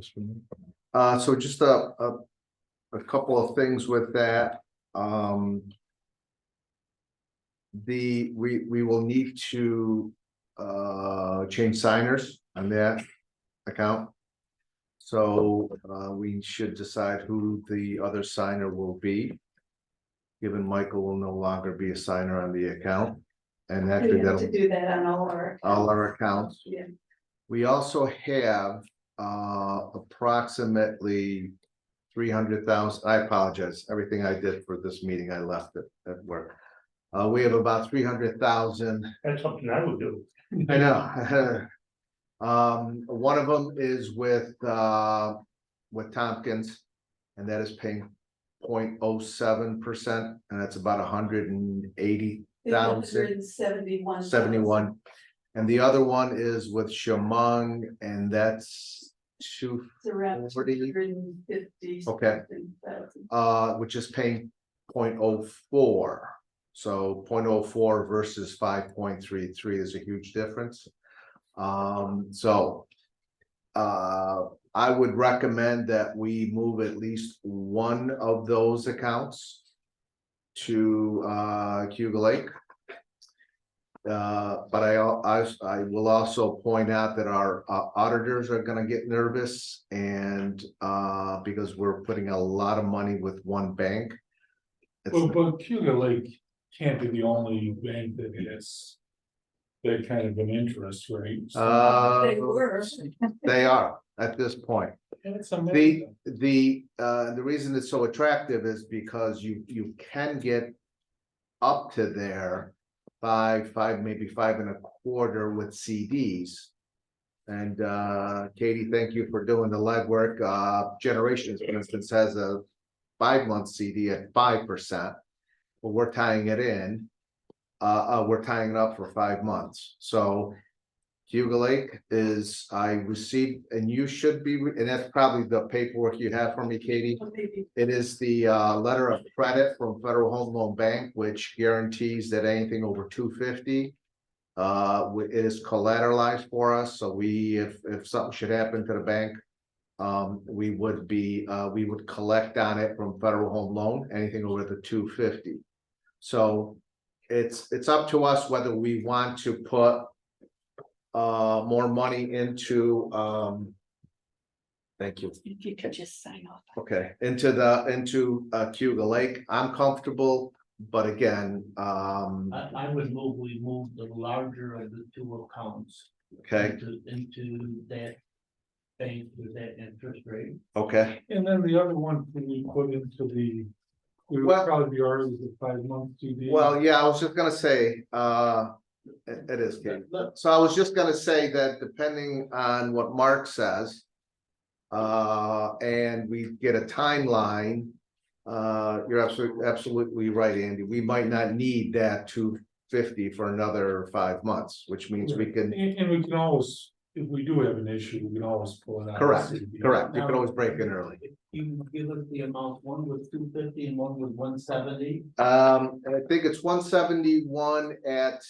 So just a couple of things with that. We will need to change signers on that account. So we should decide who the other signer will be. Given Michael will no longer be a signer on the account. And actually We have to do that on all our accounts. Yeah. We also have approximately 300,000. I apologize. Everything I did for this meeting, I left it at work. We have about 300,000. That's something I would do. I know. One of them is with Tompkins, and that is paying 0.07%, and that's about 180,000. 71. And the other one is with Shamong, and that's around 240. Okay. $250,000. Which is paying 0.04. So 0.04 versus 5.33 is a huge difference. I would recommend that we move at least one of those accounts to Cuba Lake. But I will also point out that our auditors are going to get nervous, and because we're putting a lot of money with one bank. But Cuba Lake can't be the only bank that has that kind of an interest rate. They were. They are at this point. It's amazing. The reason it's so attractive is because you can get up to there maybe 5.25 with CDs. And Katie, thank you for doing the legwork. Generations, for instance, has a 5-month CD at 5%. But we're tying it in. We're tying it up for 5 months. So Cuba Lake is, I received, and you should be, and that's probably the paperwork you have for me, Katie. It is the letter of credit from Federal Home Loan Bank, which guarantees that anything over 250 is collateralized for us. So if something should happen to the bank, we would collect on it from Federal Home Loan, anything over the 250. So it's up to us whether we want to put more money into thank you. If you could just sign off. Okay, into Cuba Lake. I'm comfortable, but again, I would we move the larger of the two accounts. Okay. Into that bank with that interest rate. Okay. And then the other one we put into we would probably be already with the 5-month CD. Well, yeah, I was just gonna say, it is, Kate. So I was just gonna say that depending on what Mark says, and we get a timeline, you're absolutely right, Andy. We might not need that 250 for another 5 months, which means we can. And we can always, if we do have an issue, we can always pull it out. Correct. You can always break in early. You give us the amount, one with 250 and one with 170. I think it's 171 at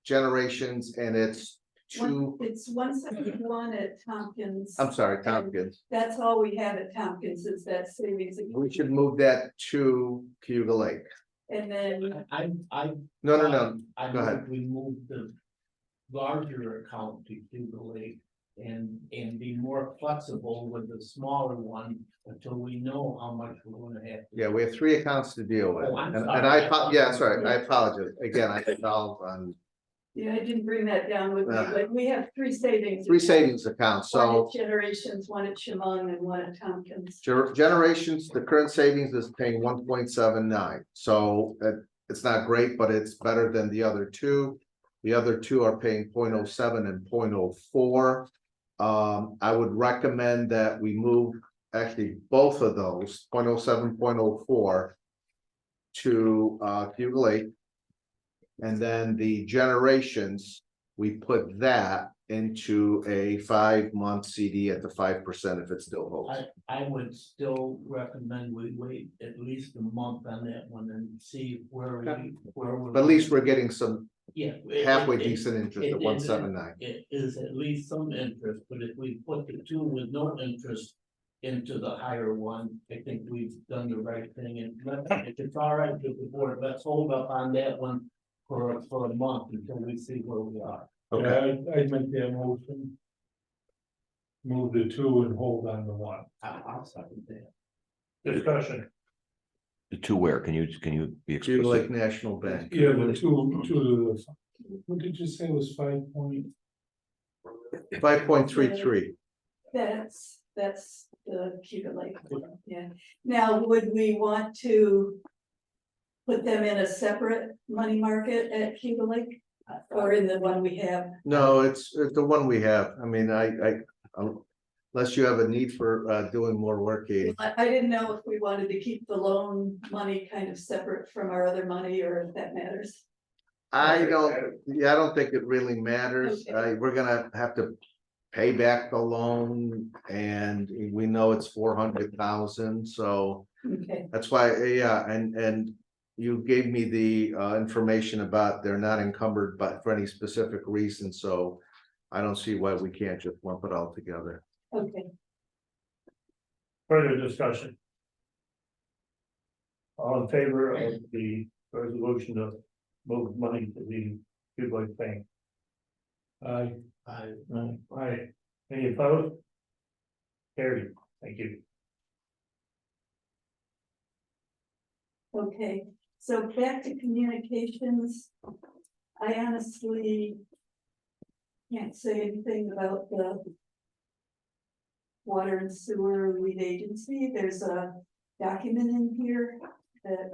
Generations, and it's It's 171 at Tompkins. I'm sorry, Tompkins. That's all we have at Tompkins is that savings. We should move that to Cuba Lake. And then No. I Go ahead. We move the larger account to Cuba Lake and be more flexible with the smaller one until we know how much we're going to have. Yeah, we have 3 accounts to deal with. Oh, I'm And sorry. yeah, that's right. I apologize. Again, I think on yeah, I didn't bring that down with me, but we have 3 savings. 3 savings accounts. One So at Generations, one at Shamong, and one at Tompkins. Generations, the current savings is paying 1.79. So it's not great, but it's better than the other 2. The other 2 are paying 0.07 and 0.04. I would recommend that we move actually both of those 0.07, 0.04 to Cuba Lake. And then the Generations, we put that into a 5-month CD at the 5% if it still holds. I would still recommend we wait at least a month on that one and see where Okay. we're. But at least we're getting some Yeah. halfway decent interest at it- 179. It is at least some interest, but if we put the two with no interest into the higher one, I think we've done the right thing, and if it's all right with the board, let's hold up on that one for a month until we see where we are. Okay, Yeah, I'd make that motion. Move the two and hold on the one. I'll second that. Discussion. The two where, can you be Cedar Lake explicit? National Bank. Yeah, the two, what did you say was 5 point? 5.33. That's the Cuba Lake one, yeah. Now, would we want to put them in a separate money market at Cuba Lake? Or in the one we have? No, it's the one we have. I mean, unless you have a need for doing more work, Katie. I didn't know if we wanted to keep the loan money kind of separate from our other money, or if that matters. I don't think it really matters. Okay. We're gonna have to pay back the loan and we know it's 400,000, so Okay, that's why, yeah, and you gave me the information about they're not encumbered but for any specific reason, so I don't see why we can't just lump it all together. okay. Further discussion. All in favor of the resolution to move money to the Cuba Lake Bank? Aye. Aye. Any opposed? Carried, thank you. Okay, so back to communications. I honestly can't say anything about the water and sewer lead agency. There's a document in here that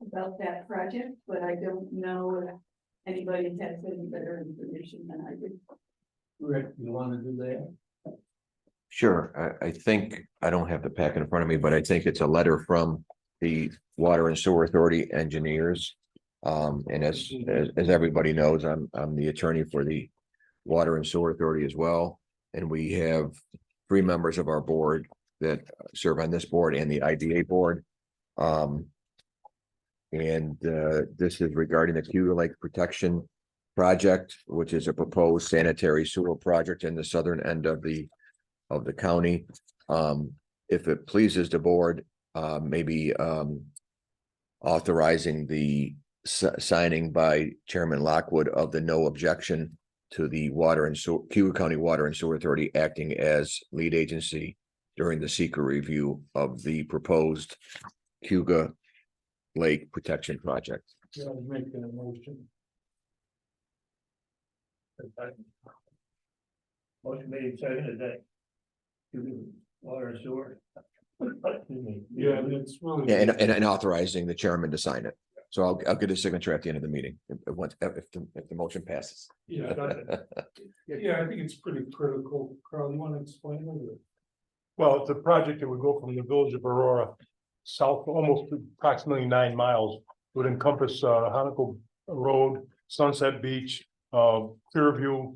about that project, but I don't know if anybody has any better information than I do. Rick, you wanna do that? Sure, I think, I don't have the packet in front of me, but I think it's a letter from the Water and Sewer Authority engineers. And as everybody knows, I'm the attorney for the Water and Sewer Authority as well. And we have 3 members of our board that serve on this board and the IDA board. This is regarding the Cuba Lake Protection Project, which is a proposed sanitary sewer project in the southern end of the county. If it pleases the board, maybe authorizing the signing by Chairman Lockwood of the no objection to the Cuba County Water and Sewer Authority acting as lead agency during the secret review of the proposed Cuba Lake Protection Project. Yeah, I'll make that motion. Motion made, seconded that. Water and sewer. Yeah, it's really. Yeah, and authorizing the chairman to sign it. So I'll get a signature at the end of the meeting if the motion passes. Yeah, yeah, I think it's pretty critical. Carl, you want to explain it? Well, it's a project that would go from the village of Aurora south almost approximately 9 miles. It would encompass Honoco Road, Sunset Beach, Clearview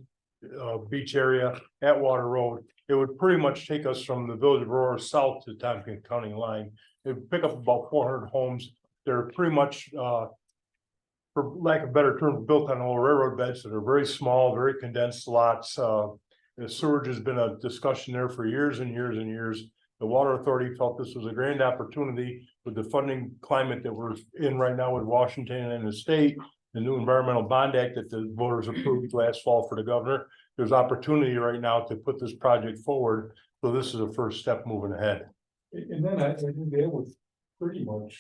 beach area, Atwater Road. It would pretty much take us from the village of Aurora south to the Tompkins County line. It would pick up about 400 homes. They're pretty much, for lack of better term, built on old railroad beds that are very small, very condensed lots. The sewage has been a discussion there for years and years and years. The Water Authority felt this was a grand opportunity with the funding climate that we're in right now with Washington and the state, the new Environmental Bond Act that the voters approved last fall for the governor. There's opportunity right now to put this project forward. So this is a first step moving ahead. And then I think that was pretty much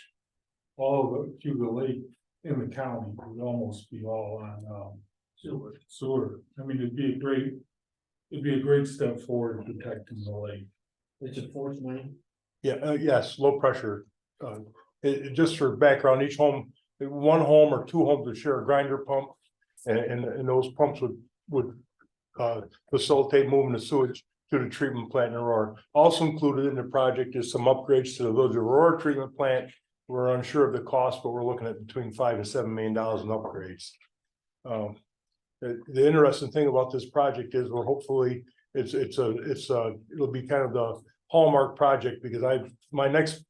all of Cuba Lake in the county would almost be all on sewer. I mean, it'd be a great step forward in protecting the lake. It's a force main. Yeah, yes, low pressure. Just for background, each home, 1 home or 2 homes would share a grinder pump. And those pumps would facilitate moving the sewage to the treatment plant in Aurora. Also included in the project is some upgrades to the village of Aurora treatment plant. We're unsure of the cost, but we're looking at between $5 and $7 million in upgrades. The interesting thing about this project is we're hopefully it'll be kind of the hallmark project because my next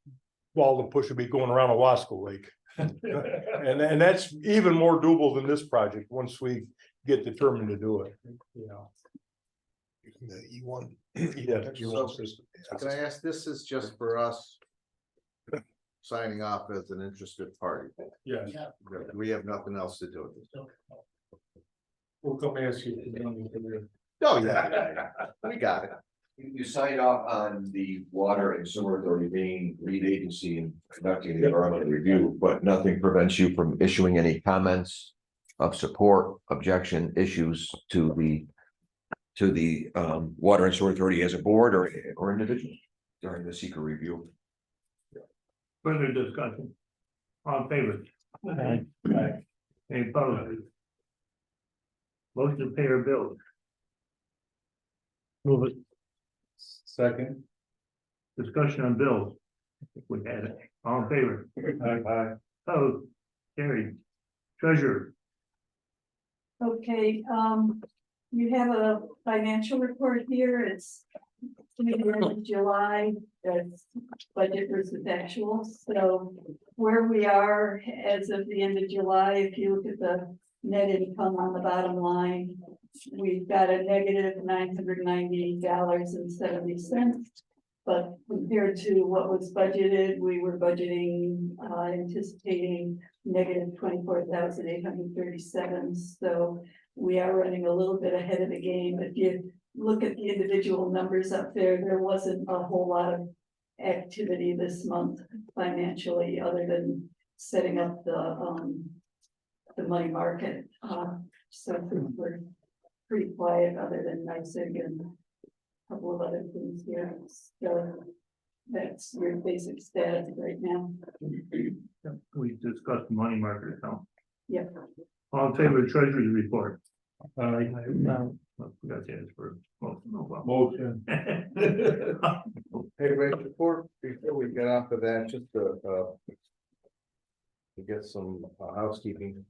ball to push will be going around Owasco Lake. And that's even more doable than this project, once we get determined to do it, you know. The E1. Yeah. E1 system. Can I ask, this is just for us signing off as an interested party. Yeah, We have nothing else to do with this. we'll come ask you. if you want me to do it. Oh, yeah, we got it. You signed off on the water and sewer authority being lead agency and conducting the environmental review, but nothing prevents you from issuing any comments of support, objection, issues to the water and sewer authority as a board or individual during the seeker review. Further discussion? All in favor? Any opposed? Motion to pay our bills. Move it. Second. Discussion on bills. I think we had it. All in favor? Aye. Opposed? Carried. Treasurer. Okay, you have a financial report here, it's to the end of July, that's budget versus actual, so where we are as of the end of July, if you look at the net income on the bottom line, we've got a negative $990.70. But compared to what was budgeted, we were budgeting, anticipating negative 24,837. So we are running a little bit ahead of the game. If you look at the individual numbers up there, there wasn't a whole lot of activity this month financially, other than setting up the money market. So we're pretty quiet, other than NYSEG and couple of other things here, so that's your basic status right now. We discussed money market account. Yep. All in favor of treasurer's report? Aye. Forgot to ask for motion. Oh, well. Motion. Hey, Ray, before we get off of that, just to get some housekeeping.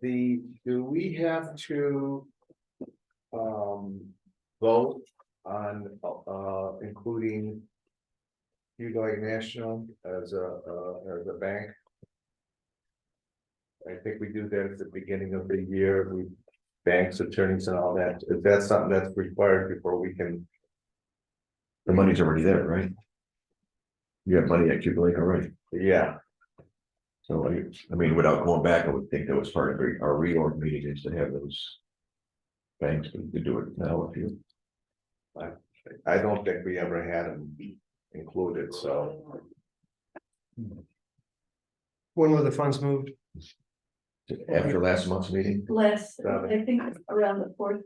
Do we have to vote on including Hugo National as a bank? I think we do that at the beginning of the year, we banks, attorneys and all that. Is that something that's required before we can? The money's already there, right? You have money at Cuba Lake already. Yeah, So I mean, without going back, I would think that was part of our reorg meeting is to have those banks to do it now if you. I don't think we ever had them included, so. When were the funds moved? After last month's meeting, Less, I think around the 4th,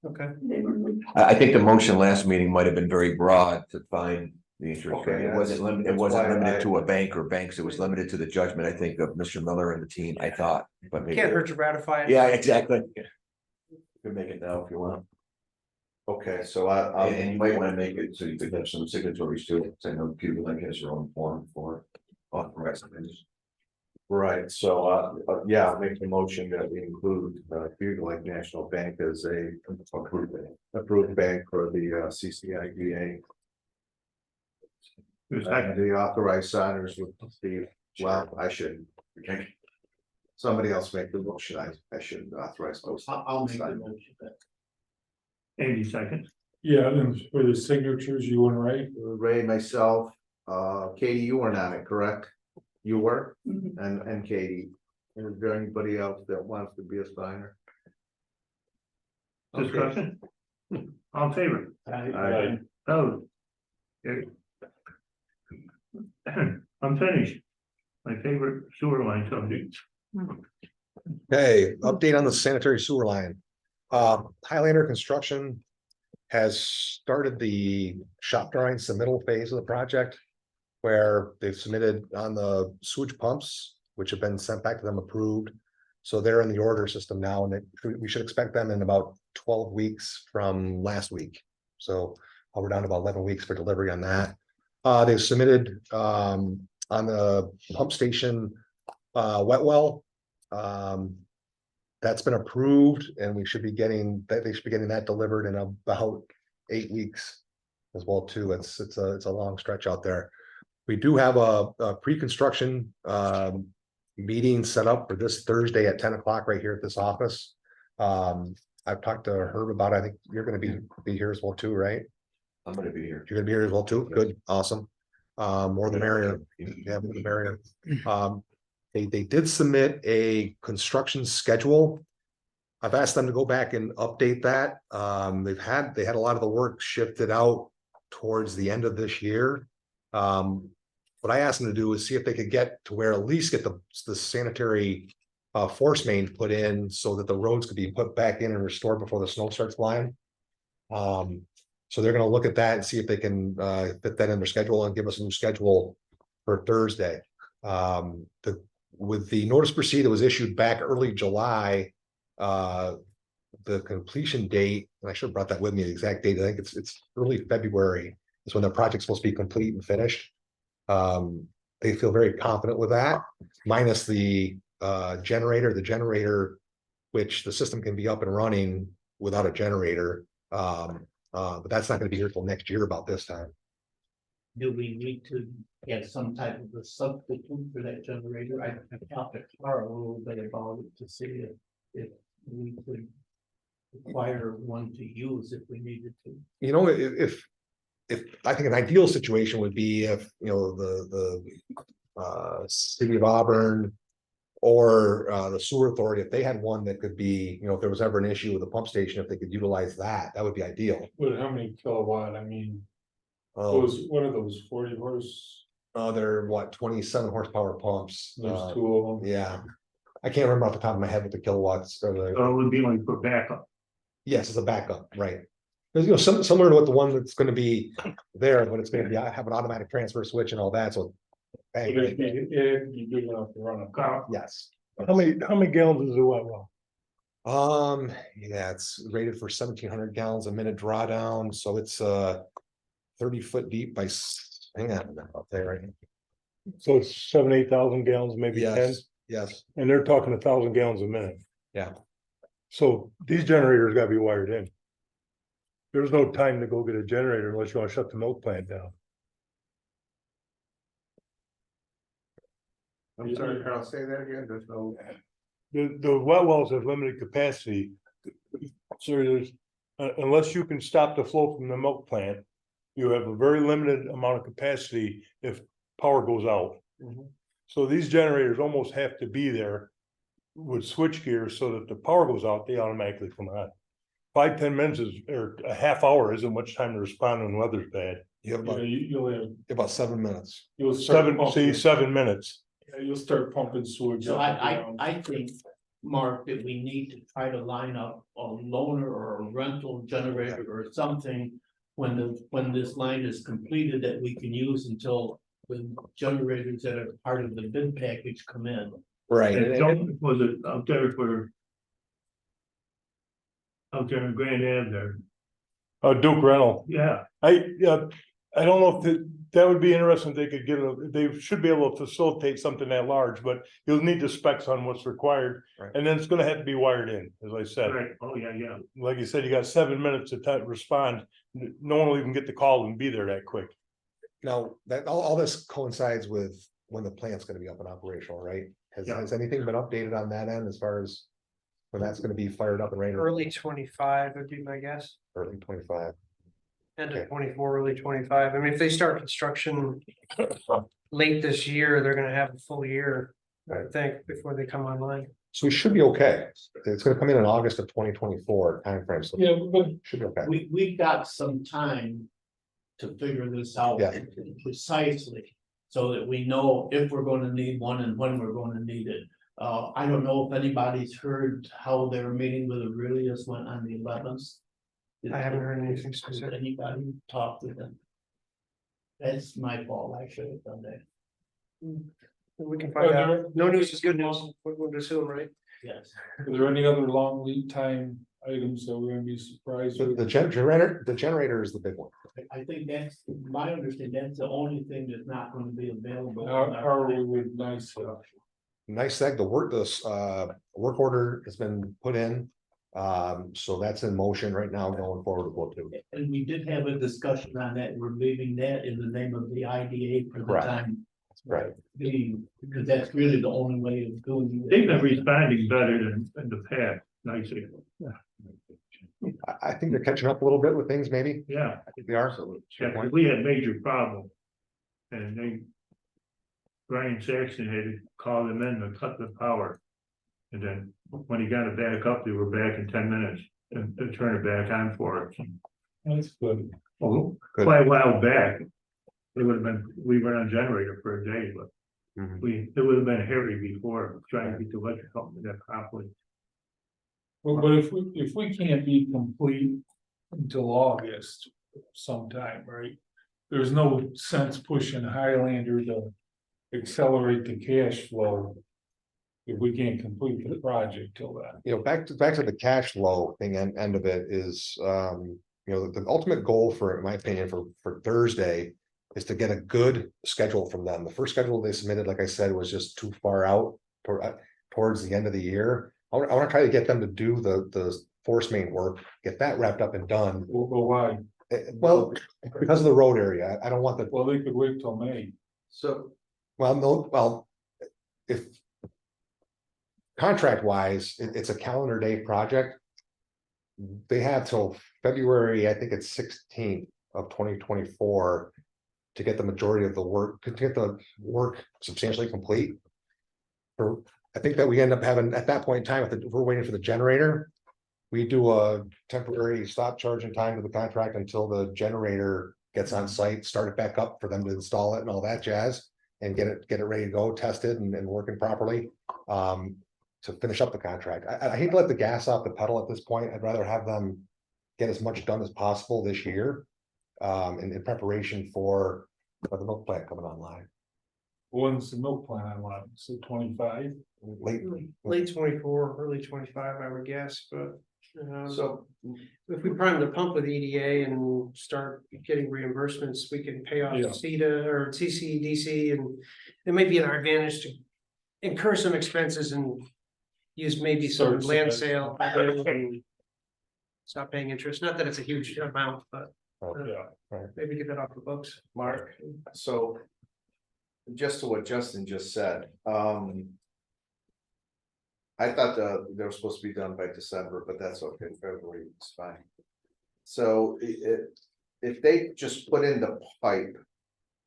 Okay. they were moved. I think the motion last meeting might have been very broad to find the interest Okay, rate. It wasn't limited, it that's wasn't why limited I- to a bank or banks. It was limited to the judgment, I think, of Mr. Miller and the team, I thought, but maybe. Can't hurt to ratify it. Yeah, exactly. You can make it now if you want. Okay, so I'll. And you might want to make it so you could have some signatories too, because I know Cuba Link has their own form for authorizing things. Right, so yeah, I'll make the motion that we include Hugo Lake National Bank as a approved bank for the CCIDA. And the authorized signers with Steve. Well, I shouldn't. Okay. Somebody else make the motion. I shouldn't authorize those. I'll make the motion. Andy seconds. Yeah, and for the signatures, you want to write? Ray, myself, Katie, you were on it, correct? You were, Mhm. and Katie. Is there anybody else that wants to be a signer? Okay. Discussion? All in favor? Aye. Oh. I'm finished. My favorite sewer line subject. Okay, update on the sanitary sewer line. Highlander Construction has started the shop drawing submittal phase of the project, where they've submitted on the sewage pumps, which have been sent back to them approved. So they're in the order system now, and we should expect them in about 12 weeks from last week. So we're down to about 11 weeks for delivery on that. They've submitted on the pump station wet well. That's been approved, and we should be getting that. They should be getting that delivered in about 8 weeks as well too. It's a long stretch out there. We do have a pre-construction meeting set up for this Thursday at 10 o'clock right here at this office. I've talked to Herb about it. I think you're gonna be here as well too, right? I'm gonna be here. You're gonna be here as well too? Good, awesome. More the merrier. Yeah, more the merrier. They did submit a construction schedule. I've asked them to go back and update that. They had a lot of the work shifted out towards the end of this year. What I asked them to do is see if they could get to where at least get the sanitary force main put in so that the roads could be put back in and restored before the snow starts flying. So they're gonna look at that and see if they can fit that in their schedule and give us a new schedule for Thursday. With the notice to proceed that was issued back early July, the completion date, and I should have brought that with me, the exact date, I think it's early February is when the project's supposed to be complete and finished. They feel very confident with that, minus the generator, which the system can be up and running without a generator. But that's not gonna be here till next year about this time. Do we need to get some type of a substitute for that generator? I talked to Clara a little bit about it to see if we could acquire one to use if we needed to. You know, if I think an ideal situation would be if, you know, the city of Auburn or the sewer authority, if they had one that could be, you know, if there was ever an issue with the pump station, if they could utilize that, that would be ideal. But how many kilowatt? I mean, Oh, those, what are those, 40 horse? they're what, 27 horsepower pumps? There's two of them. Yeah, I can't remember off the top of my head what the kilowatts or the. So it would be like for backup. Yes, it's a backup, right? There's, you know, similar to what the one that's gonna be there, but it's gonna be, have an automatic transfer switch and all that, so. Bang, If bang, bang. you do have to run a car. Yes. How many gallons is the wet well? Yeah, it's rated for 1,700 gallons a minute drawdown, so it's 30 foot deep by, hang on, up there, right? So it's 7,000-8,000 gallons, maybe 10, Yes, yes, and they're talking 1,000 gallons a minute. Yeah. So these generators gotta be wired in. There's no time to go get a generator unless you wanna shut the milk plant down. I'm sorry, Carl, say that again, there's no. The wet wells have limited capacity. So there's, unless you can stop the flow from the milk plant, you have a very limited amount of capacity if power goes out. So these generators almost have to be there with switch gears so that the power goes out, they automatically come on. 5-10 minutes is, or a half hour isn't much time to respond when the weather's bad. you have Yeah, about, you'll have, about 7 minutes. you'll start 7 minutes. Yeah, you'll start pumping sewage. So up and down. I think, Mark, that we need to try to line up a loaner or a rental generator or something. When this line is completed that we can use until the generators that are part of the bid package come in. Right. And don't, was it out there for? Out there in Grand Ave there, Duke Rental. yeah, I don't know if that would be interesting, if they could get they should be able to facilitate something that large, but you'll need the specs on what's required. Right. And then it's gonna have to be wired in, as I said. right, oh, yeah. Like you said, you got 7 minutes to respond. No one will even get the call and be there that quick. Now, that, all this coincides with when the plant's gonna be up and operational, right? Yeah. Has anything been updated on that end as far as when that's gonna be fired up and ready? Early 25 would be my guess, Early 25. end Okay. of 24, early 25. I mean, if they start construction late this year, they're gonna have a full year, I Right. think, before they come online. So we should be okay. It's gonna come in August of 2024 timeframe, so Yeah, but should be okay. We've got some time to figure this out Yeah. precisely. So that we know if we're gonna need one and when we're gonna need it. I don't know if anybody's heard how their meeting with Aurelius went on the 11th. I haven't heard anything Did specific. anybody talk to them? That's my fault, I should have done that, We can find Are out. there- No news is good news. We'll assume, right? yes. are there any other long lead time items that we're gonna be surprised So with? the generator is the big one. I think that's, my understanding, that's the only thing that's not gonna be available. How are we with nice stuff? Nice seg, the work order has been put in. So that's in motion right now going forward with what to. And we did have a discussion on that, we're leaving that in the name of the IDA for the Correct. time Right. being, because that's really the only way of doing it. They've been responding better than in the past, nicely. I think they're catching up a little bit with things, maybe. Yeah, I think they are. yeah, 'cause we had major problems. And Brian Saxon had to call them in to cut the power. And then when he got it back up, they were back in 10 minutes and to turn it back on for us. That's good. Well, Good. quite a while back. It would have been, we were on a generator for a day, but Mhm. it would have been hairy before trying to get the electric company that properly. But if we can't be complete until August sometime, right? There's no sense pushing Highlander to accelerate the cash flow. If we can't complete the project till then. You know, back to the cash flow thing and end of it is, you know, the ultimate goal for, in my opinion, for Thursday. Is to get a good schedule from them. The first schedule they submitted, like I said, was just too far out towards the end of the year. I want to try to get them to do the force main work, get that wrapped up and done. Well, why? Well, because of the road area, I don't want the, Well, they could wait till May. So, well, no, well, if. Contract wise, it's a calendar day project. They have till February, I think it's 16th of 2024. To get the majority of the work, to get the work substantially complete. Or I think that we end up having, at that point in time, if we're waiting for the generator. We do a temporary stop charging time to the contract until the generator gets on site, start it back up for them to install it and all that jazz. And get it ready to go, tested and working properly. To finish up the contract. I hate to let the gas off the pedal at this point. I'd rather have them get as much done as possible this year. In preparation for the milk plant coming online. When's the milk plant online? So 25? Late, Late 24, early 25, I would guess, but. so If we prime the pump with EDA and start getting reimbursements, we can pay off Yeah. CCIDA or CCDC, and it may be an advantage to incur some expenses and use maybe some Start land some- sale. And stop paying interest, not that it's a huge amount, but Yeah. maybe get that off the books. Mark, so. Just to what Justin just said, I thought they were supposed to be done by December, but that's okay, February is fine. So if they just put in the pipe.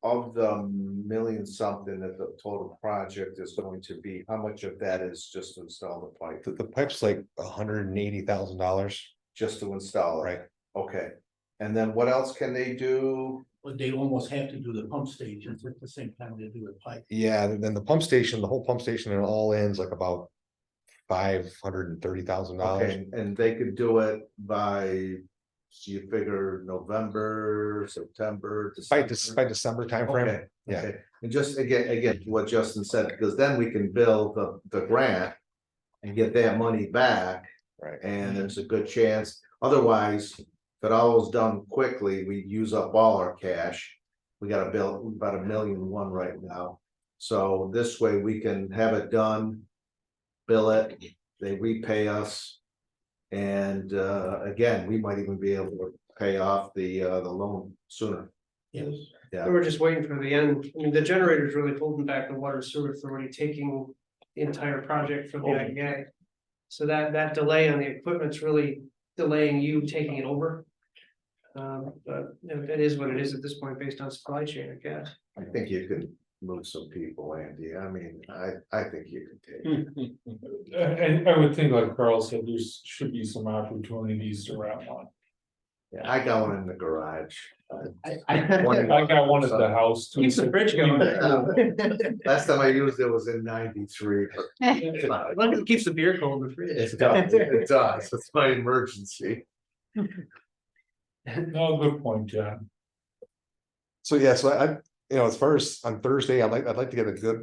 Of the million something that the total project is going to be, how much of that is just to install the pipe? the pipe's like $180,000. Just to install it? Right. Okay, and then what else can they do? But they almost have to do the pump stations at the same time they do the pipe. Yeah, then the pump station, the whole pump station and all ends like about $530,000. Okay, and they could do it by, so you figure November, September, By December. December timeframe. Okay, Yeah. okay, and just again, what Justin said, because then we can bill the grant. And get that money back, Right. and there's a good chance, otherwise, if it all was done quickly, we'd use up all our cash. We got a bill about $1.1 million right now, so this way we can have it done. Bill it, they repay us. And again, we might even be able to pay off the loan sooner. Yes. Yeah. We're just waiting for the end. I mean, the generator's really holding back the water sewer authority, taking the entire project from the IDA. So that delay on the equipment's really delaying you taking it over. But you know, it is what it is at this point based on supply chain, I guess. I think you can move some people, Andy, I mean, I think you can take it. And I would think, like Carl said, there should be some opportunities to wrap one. Yeah, I got one in the garage. I got one at the house too. Keeps the fridge going. Last time I used it was in '93. As long as it keeps the beer cold in the fridge. It does, it's my emergency. No, good point, John. So yeah, so I, as far as on Thursday, I'd like to get a good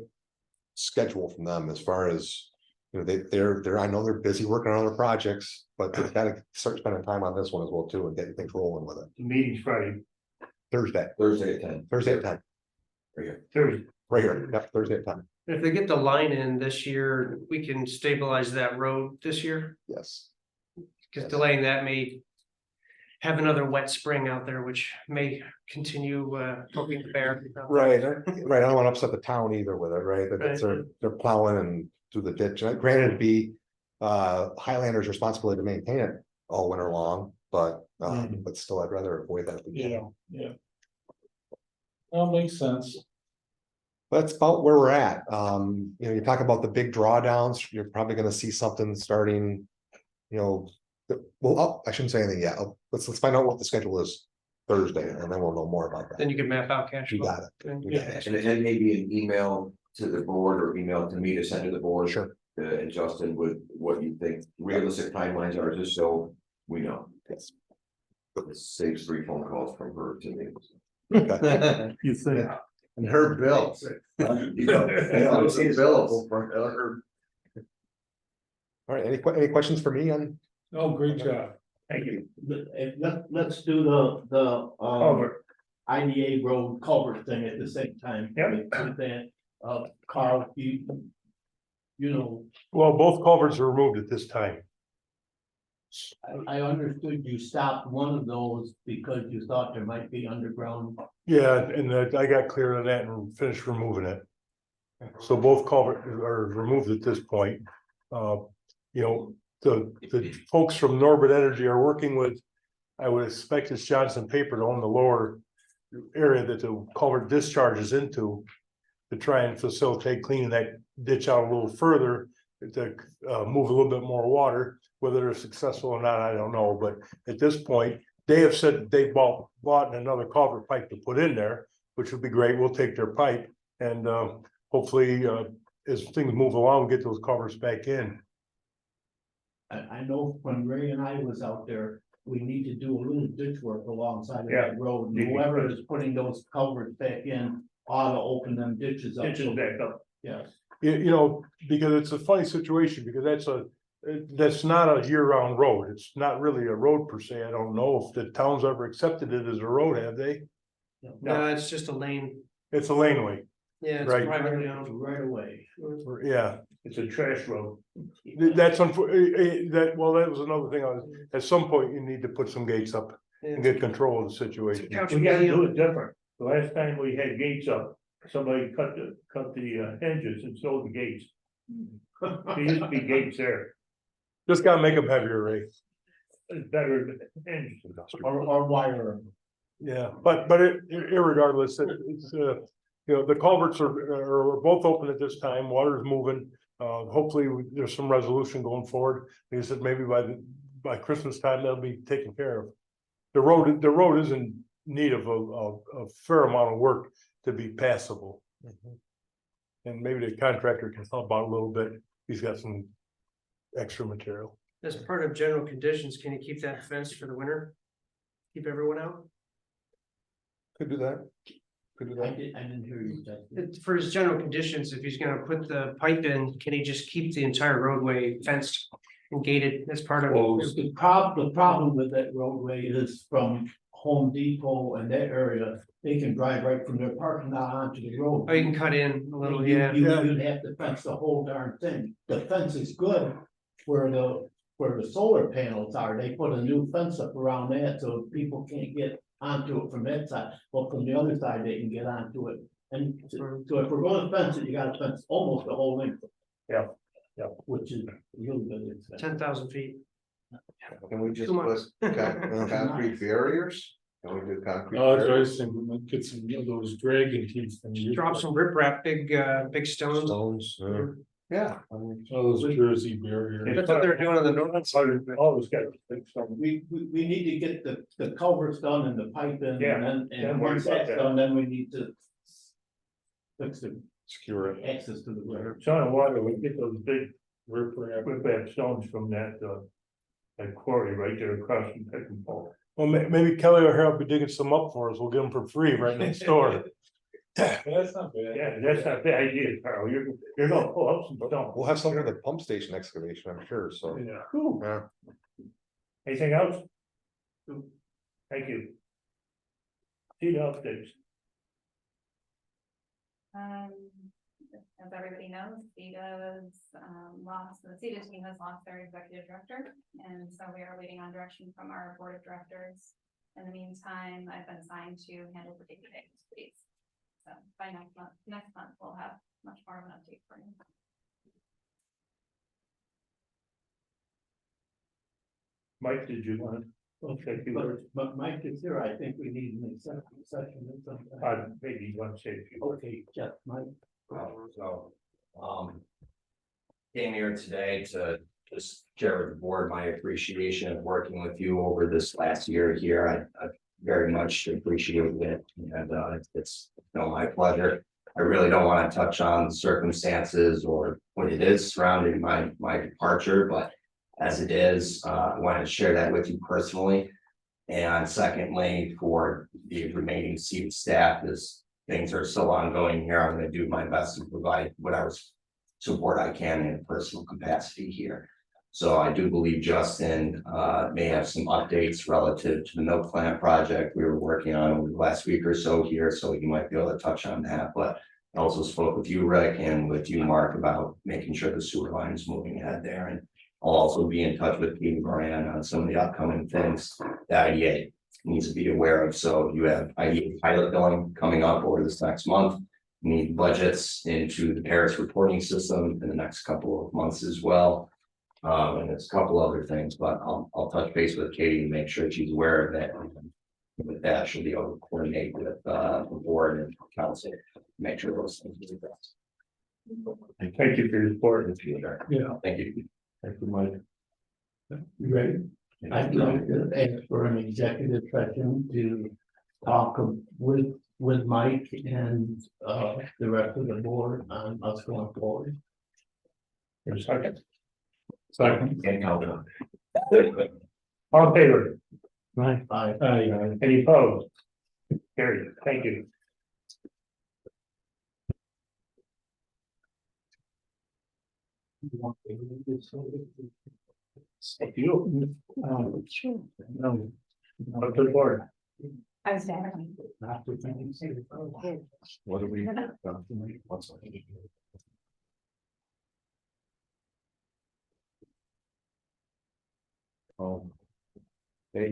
schedule from them as far as, they're, I know they're busy working on other projects, but they've got to start spending time on this one as well too and getting things rolling with it. The meeting's Friday, Thursday Thursday at 10. at 10, Thursday. right here, yep, Thursday at 10, If they get the line in this year, we can stabilize that road this year. yes. Because delaying that may have another wet spring out there, which may continue poking the bear. Right, right, I don't wanna upset the town either with it, right, that it's, they're plowing and through the ditch, and granted it'd be. Highlander's responsibility to maintain it all winter long, but still, I'd rather avoid that. if we can. Yeah. That makes sense. That's about where we're at, you talk about the big drawdowns, you're probably gonna see something starting. Well, I shouldn't say anything yet, let's find out what the schedule is Thursday, and then we'll know more about that. Then you can map out cash You flow. got it. You got it. And then maybe an email to the board or email to me to send to the board. Sure. And Justin, with what you think realistic timelines are, just so we know. Yes. It saves 3 phone calls from her to me. Okay. You think? And her bills. You know, Bills for her. All right, any questions for me on? Oh, great job. Thank you. Let's do the Over. IDA road culvert thing at the same time. Yep. With that, Carl, you know, Well, both culverts are removed at this time. I understood you stopped one of those because you thought there might be underground. Yeah, and I got clear on that and finished removing it. So both culverts are removed at this point. The folks from Norbert Energy are working with, I would expect it's Johnson Paper to own the lower area that the culvert discharges into, to try and facilitate cleaning that ditch out a little further, to move a little bit more water. Whether they're successful or not, I don't know, but at this point, they have said they bought another culvert pipe to put in there, which would be great. We'll take their pipe, and hopefully, as things move along, get those culverts back in. I know when Ray and I was out there, we need to do a little ditch work alongside of Yeah. that road. And whoever is putting those culverts back in ought to open them ditches up. Ditches back up. Yes. Because it's a funny situation, because that's not a year-round road. It's not really a road per se. I don't know if the town's ever accepted it as a road, have they? No, it's just a lane. It's a laneway, Yeah, it's Right. privately owned. Right away. yeah. It's a trash road. That's that was another thing. At some point, you need to put some gates up and get control of the situation. Couch We gotta do museum. it different. The last time we had gates up, somebody cut the hinges and sold the gates. There used to be gates there. Just gotta make them heavier, Ray. It's better than hinges. Or wire. Yeah, but irregardless, it's the culverts are both open at this time. Water is moving. Hopefully there's some resolution going forward. Like I said, maybe by Christmas time, that'll be taken care of. The road is in need of a fair amount of work to be passable. And maybe the contractor can help out a little bit. He's got some extra material. As part of general conditions, can you keep that fenced for the winter? Keep everyone out? Could do that. Could do I that. didn't hear you, Justin. For his general conditions, if he's gonna put the pipe in, can he just keep the entire roadway fenced and gated as part of? The problem with that roadway is from Home Depot and that area, they can drive right from their parking lot onto the road. Oh, you can cut in a little, You- yeah. You'd have to fence the whole darn thing. The fence is good where the solar panels are. They put a new fence up around that so people can't get onto it from that side. But from the other side, they can get onto it. And so if we're gonna fence it, you gotta fence almost the whole length. Yeah. Which is really good. 10,000 feet. Can we just Too put much. concrete barriers? Can we do concrete? Oh, that's barriers? right, we might get some of those dragon teeth. Drop some riprap, big stones. Stones. Yeah. Oh, those Jersey barriers. That's what they're doing on the north side. Always got to fix something. We need to get the culverts done and the pipe in, Yeah, and yeah, then once worry about that's that. done, then we need to fix the Secure it. access to the river. Son of water, we get those big riprap stones from that quarry right there across from Pick and Pull. Well, maybe Kelly or Harold will be digging some up for us. We'll get them for free right next door. That's not bad. Yeah, that's not the idea, Carl. You're gonna pull up some stones. We'll have some for the pump station excavation, I'm sure, so. Yeah. Yeah. Anything else? Thank you. See you upstairs. as everybody knows, the CCIDA team has lost their executive director, and so we are waiting on direction from our board of directors. In the meantime, I've been assigned to handle the day-to-day activities. So by next month, we'll have much more of an update for you. Mike, did you want? Okay, but Mike is here, I think we need an executive session or something. Maybe you want to say a few. Okay, Jeff, Mike. So, came here today to just share with the board my appreciation of working with you over this last year here. I very much appreciate it, and it's my pleasure. I really don't want to touch on circumstances or what it is surrounding my departure, but as it is, I wanted to share that with you personally. And secondly, for the remaining seat staff, as things are still ongoing here, I'm going to do my best to provide whatever support I can in a personal capacity here. So I do believe Justin may have some updates relative to the milk plant project we were working on over the last week or so here, so you might be able to touch on that. But I also spoke with you, Rick, and with you, Mark, about making sure the sewer line is moving ahead there. And I'll also be in touch with Katie Moran on some of the upcoming things that IDA needs to be aware of. So you have IDA pilot billing coming up over this next month. You need budgets into the Paris reporting system in the next couple of months as well. And it's a couple other things, but I'll touch base with Katie and make sure she's aware of that. And with that, she'll be able to coordinate with the board and council, make sure those things are addressed. Thank you for your support. Yeah. Thank you. Thank you, Mike. You ready? I'd like to ask for an executive session to talk with Mike and the rest of the board on us going forward. For a second. Second. And I'll- All in favor? Right. Aye. Any opposed? Carried. Thank you. Thank you. No. Up to the board. I was there. What do we? Oh. They